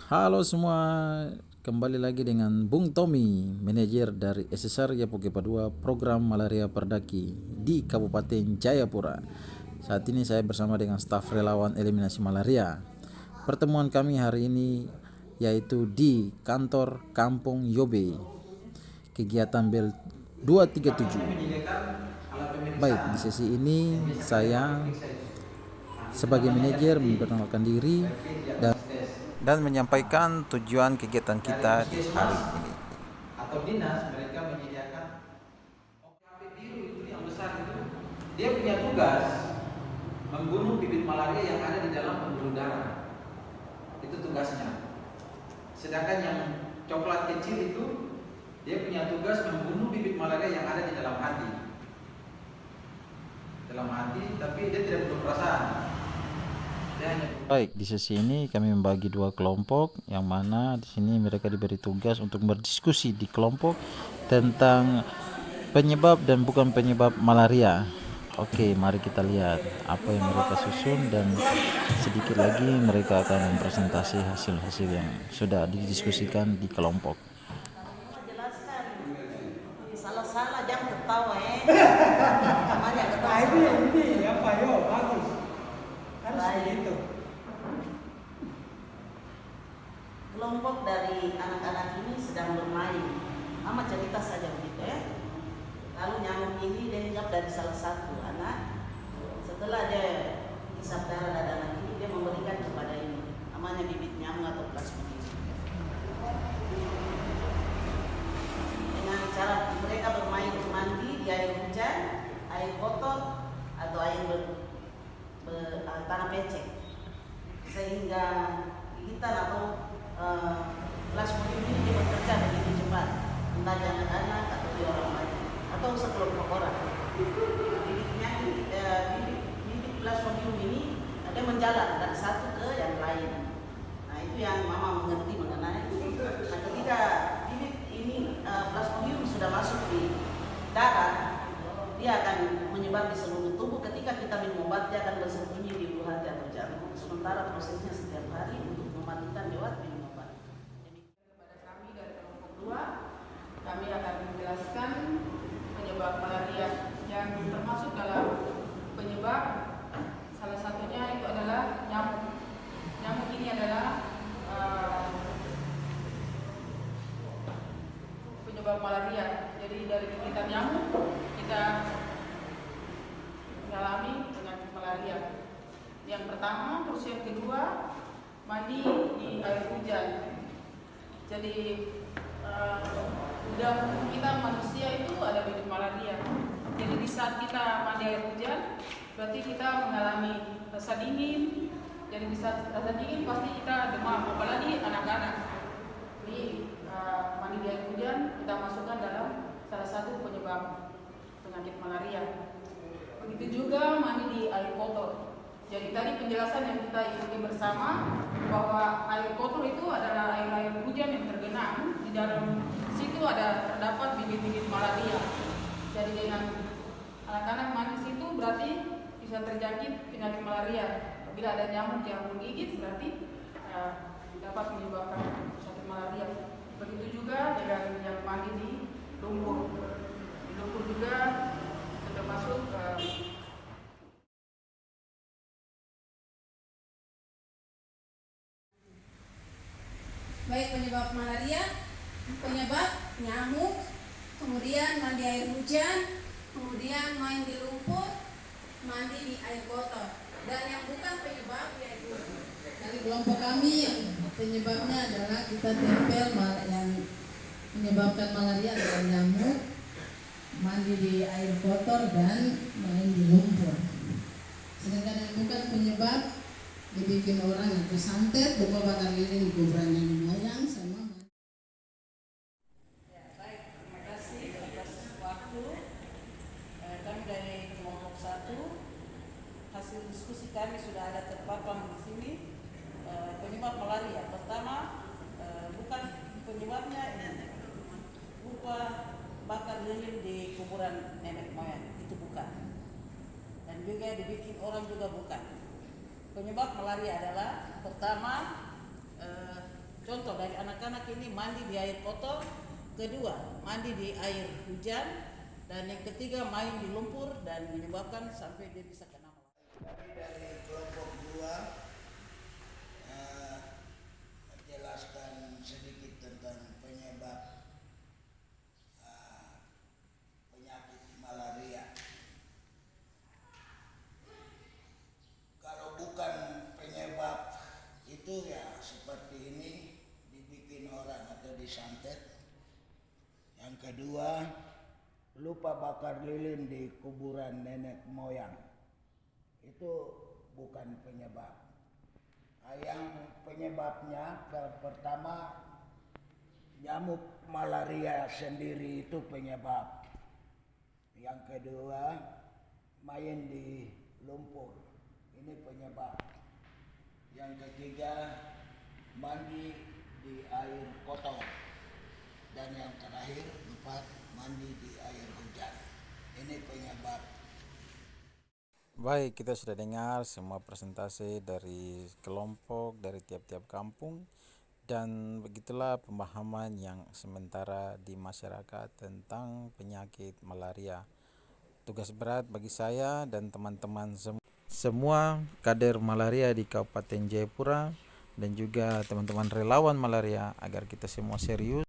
Halo semua, kembali lagi dengan Bung Tommy, manajer dari SSR Yapuke Padua Program Malaria Perdaki di Kabupaten Jayapura. Saat ini saya bersama dengan staf relawan eliminasi malaria. Pertemuan kami hari ini yaitu di kantor Kampung Yobe, kegiatan Bel 237. Baik, di sesi ini saya sebagai manajer memperkenalkan diri dan menyampaikan tujuan kegiatan kita di hari ini. Atau dinas mereka menyediakan HP biru itu yang besar itu, dia punya tugas membunuh bibit malaria yang ada di dalam pembuluh darah. Itu tugasnya. Sedangkan yang coklat kecil itu dia punya tugas membunuh bibit malaria yang ada di dalam hati. Dalam hati, tapi dia tidak punya perasaan. Baik, di sesi ini kami membagi dua kelompok, yang mana di sini mereka diberi tugas untuk berdiskusi di kelompok tentang penyebab dan bukan penyebab malaria. Oke, mari kita lihat apa yang mereka susun dan sedikit lagi mereka akan mempresentasi hasil-hasil yang sudah didiskusikan di kelompok. Jelaskan, salah-salah jangan ketawa namanya ketawa. Ini apa yo bagus. Harus begitu. Kelompok dari anak-anak ini sedang bermain. Mama cerita saja begitu ya. Lalu nyamuk ini dia hinggap dari salah satu anak. Setelah dia hisap darah dari anak ini, dia memberikan kepada ini. Namanya bibit nyamuk atau plasmodium. Dengan cara mereka bermain mandi di air hujan, air kotor atau air tanah becek, sehingga gigitan atau plasmodium ini dia bekerja begitu cepat, entah di anak-anak atau di orang banyak atau sekelompok orang. Bibit plasmodium ini dia menjalar dari satu ke yang lain. Nah itu yang mama mengerti mengenai. Nah ketika bibit ini plasmodium sudah masuk di darah, dia akan menyebar di seluruh tubuh. Ketika kita minum obat, dia akan bersembunyi di ulu hati atau jantung. Sementara prosesnya setiap hari untuk mematikan lewat minum obat. Kepada kami dari kelompok 2, kami akan menjelaskan penyebab malaria yang termasuk dalam penyebab. Salah satunya itu adalah nyamuk. Nyamuk ini adalah penyebab malaria. Jadi dari gigitan nyamuk kita mengalami penyakit malaria. Yang pertama, terus yang kedua, mandi di air hujan. Jadi udah kita manusia itu ada bibit malaria. Jadi di saat kita mandi air hujan, berarti kita mengalami rasa dingin. Jadi di saat rasa dingin pasti kita demam, apalagi anak-anak. Jadi mandi di air hujan kita masukkan dalam salah satu penyebab penyakit malaria. Begitu juga mandi di air kotor. Jadi tadi penjelasan yang kita ikuti bersama bahwa air kotor itu adalah air hujan yang tergenang. Di dalam situ terdapat bibit-bibit malaria. Jadi dengan anak-anak mandi situ berarti bisa terjangkit penyakit malaria. Bila ada nyamuk yang menggigit berarti dapat menyebabkan penyakit malaria. Begitu juga dengan yang mandi di lumpur. Di lumpur juga termasuk baik penyebab malaria, penyebab nyamuk, kemudian mandi air hujan, kemudian main di lumpur, mandi di air kotor, dan yang bukan penyebab yaitu dari kelompok kami yang penyebabnya adalah kita tempel yang menyebabkan malaria adalah nyamuk, mandi di air kotor dan main di lumpur. Sedangkan yang bukan penyebab dibikin orang yang kesantet, lupa bakar lilin di kuburan nenek moyang sama. baik, terima kasih atas waktu. Kami dari kelompok 1, hasil diskusi kami sudah ada terpampang di sini. Penyebab malaria pertama, bukan penyebabnya berupa bakar lilin di kuburan nenek moyang, itu bukan. Dan juga dibikin orang juga bukan. Penyebab malaria adalah pertama Contoh dari anak-anak ini mandi di air kotor, kedua mandi di air hujan, dan yang ketiga main di lumpur dan menyebabkan sampai dia bisa kena malaria. Kami dari kelompok 2 menjelaskan sedikit tentang penyebab penyakit malaria. Kalau bukan penyebab itu ya seperti ini, dibikin orang atau disantet. Yang kedua, lupa bakar lilin di kuburan nenek moyang. Itu bukan penyebab. Yang penyebabnya pertama, nyamuk malaria sendiri itu penyebab. Yang kedua, main di lumpur, ini penyebab. Yang ketiga, mandi di air kotor. Dan yang terakhir, 4, mandi di air hujan. Ini penyebab. Baik, kita sudah dengar semua presentasi dari kelompok, dari tiap-tiap kampung, dan begitulah pemahaman yang sementara di masyarakat tentang penyakit malaria. Tugas berat bagi saya dan teman-teman semua kader malaria di Kabupaten Jayapura dan juga teman-teman relawan malaria agar kita semua serius.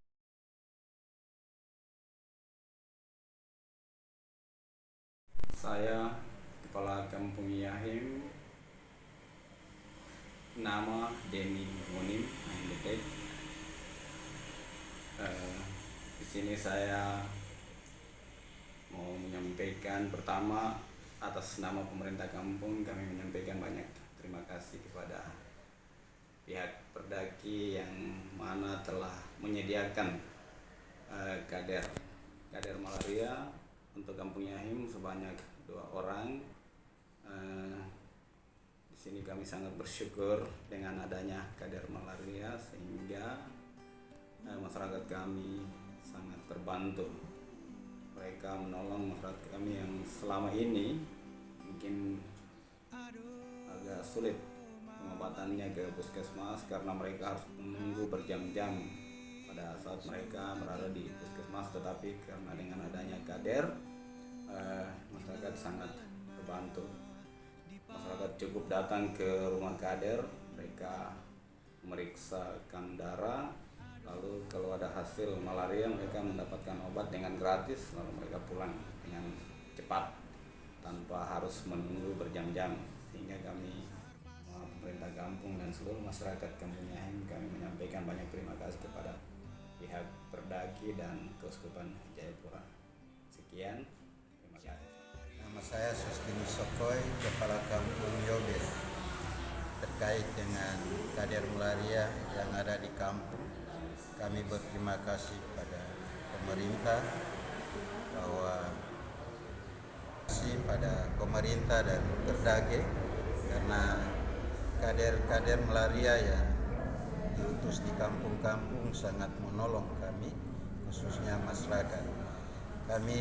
Saya Kepala Kampung Yahim, nama Denny Monim, MDT. Di sini saya mau menyampaikan pertama atas nama pemerintah kampung kami menyampaikan banyak terima kasih kepada pihak Perdaki yang mana telah menyediakan kader malaria untuk Kampung Yahim sebanyak 2 orang. Di sini kami sangat bersyukur dengan adanya kader malaria sehingga masyarakat kami sangat terbantu. Mereka menolong masyarakat kami yang selama ini mungkin agak sulit pengobatannya ke puskesmas karena mereka harus menunggu berjam-jam pada saat mereka berada di puskesmas, tetapi karena dengan adanya kader masyarakat sangat terbantu. Masyarakat cukup datang ke rumah kader, mereka memeriksakan darah, lalu kalau ada hasil malaria mereka mendapatkan obat dengan gratis, lalu mereka pulang dengan cepat tanpa harus menunggu berjam-jam. Sehingga kami pemerintah kampung dan seluruh masyarakat Kampung Yahim kami menyampaikan banyak terima kasih kepada pihak Perdaki dan Keuskupan Jayapura. Sekian. Nama saya Sustinus Sokoy, Kepala Kampung Yobe. Terkait dengan kader malaria yang ada di kampung, kami berterima kasih pada pemerintah pemerintah dan Perdaki karena kader-kader malaria yang diutus di kampung-kampung sangat menolong kami, khususnya masyarakat. Kami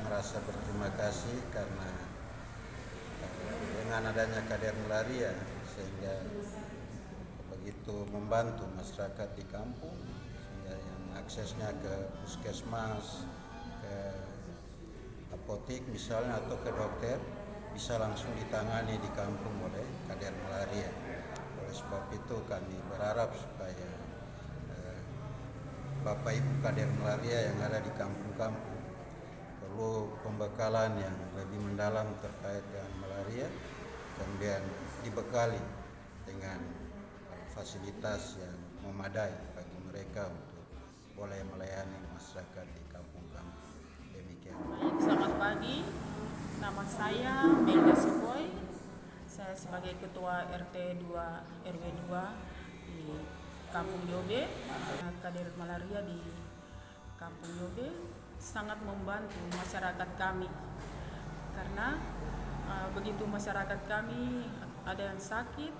merasa berterima kasih karena dengan adanya kader malaria sehingga begitu membantu masyarakat di kampung, sehingga yang aksesnya ke puskesmas, ke apotek misalnya atau ke dokter bisa langsung ditangani di kampung oleh kader malaria. Oleh sebab itu kami berharap supaya Bapak Ibu kader malaria yang ada di kampung-kampung perlu pembekalan yang lebih mendalam terkait dengan malaria, kemudian dibekali dengan fasilitas yang memadai bagi mereka untuk boleh melayani masyarakat di kampung-kampung. Demikian. Baik, selamat pagi. Nama saya Melda Sokoy. Saya sebagai Ketua RT 2 RW 2 di Kampung Yobe. Kader malaria di Kampung Yobe sangat membantu masyarakat kami karena begitu masyarakat kami ada yang sakit,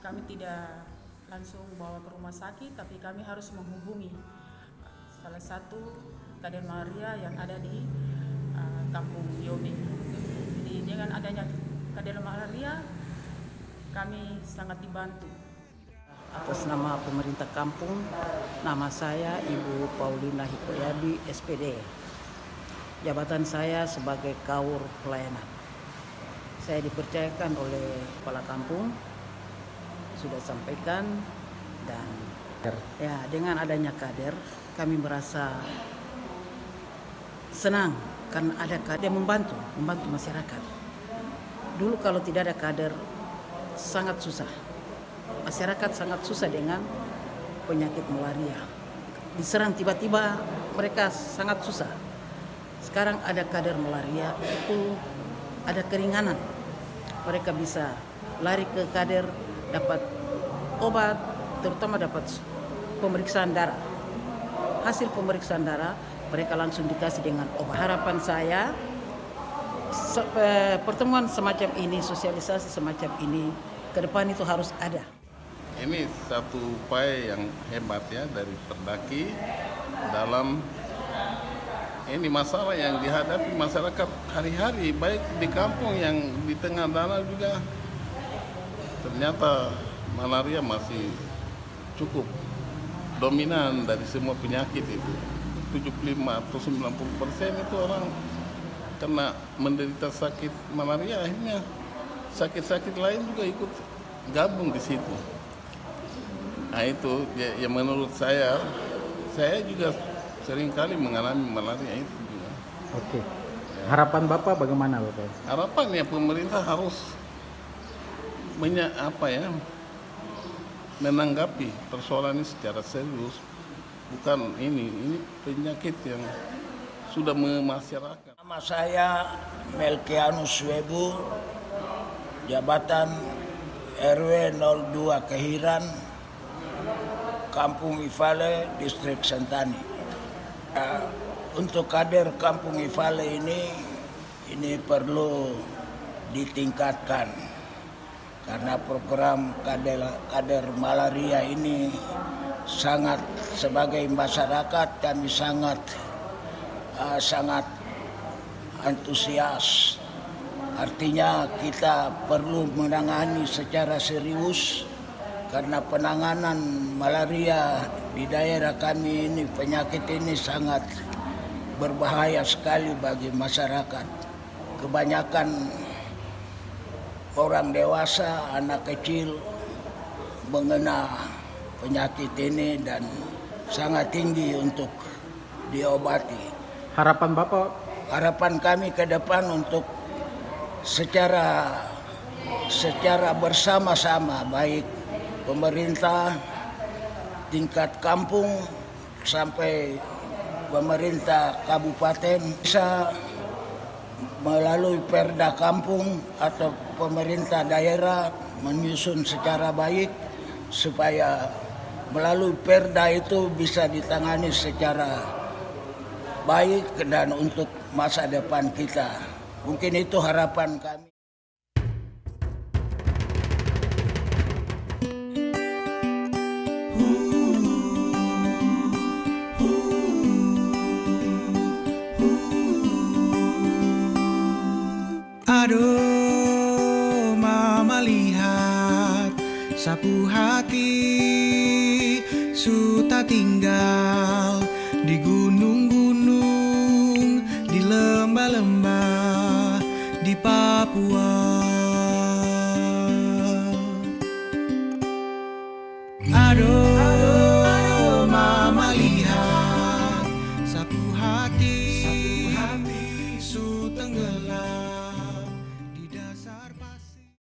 kami tidak langsung bawa ke rumah sakit, tapi kami harus menghubungi salah satu kader malaria yang ada di Kampung Yobe. Jadi dengan adanya kader malaria kami sangat dibantu. atas nama pemerintah kampung. Nama saya Ibu Paulina Hikoyadi, SPD. Jabatan saya sebagai Kaur Pelayanan. Saya dipercayakan oleh kepala kampung, sudah sampaikan, dan ya dengan adanya kader kami merasa senang karena ada kader yang membantu masyarakat. Dulu kalau tidak ada kader sangat susah. Masyarakat sangat susah dengan penyakit malaria. Diserang tiba-tiba mereka sangat susah. Sekarang ada kader malaria itu ada keringanan. Mereka bisa lari ke kader, dapat obat, terutama dapat pemeriksaan darah. Hasil pemeriksaan darah mereka langsung dikasih dengan obat. Harapan saya pertemuan semacam ini, sosialisasi semacam ini ke depan itu harus ada. Ini satu upaya yang hebat ya dari Perdaki dalam ini masalah yang dihadapi masyarakat hari-hari, baik di kampung yang di tengah danau juga. Ternyata malaria masih cukup dominan dari semua penyakit itu. 75 atau 90% itu orang kena menderita sakit malaria, akhirnya sakit-sakit lain juga ikut gabung di situ. Nah itu ya menurut saya juga seringkali mengalami malaria itu juga. Oke. Harapan Bapak bagaimana Bapak? Harapan ya pemerintah harus menanggapi persoalan ini secara serius. Bukan ini penyakit yang sudah memasyarakat. Nama saya Melkianus Webu, jabatan RW 02 Kehiran, Kampung Ifale, Distrik Sentani. Untuk kader Kampung Ifale ini perlu ditingkatkan karena program kader malaria ini sangat, sebagai masyarakat kami sangat antusias. Artinya kita perlu menangani secara serius karena penanganan malaria di daerah kami ini, penyakit ini sangat berbahaya sekali bagi masyarakat. Kebanyakan orang dewasa, anak kecil mengena penyakit ini dan sangat tinggi untuk diobati. Harapan Bapak? Harapan kami ke depan untuk secara bersama-sama, baik pemerintah tingkat kampung sampai pemerintah kabupaten bisa melalui perda kampung atau pemerintah daerah menyusun secara baik supaya melalui perda itu bisa ditangani secara baik dan untuk masa depan kita. Mungkin itu harapan kami. Aduh, mama lihat sapu hati suta tinggal di gunung-gunung, di lembah-lembah di Papua. Aduh, mama lihat sapu hati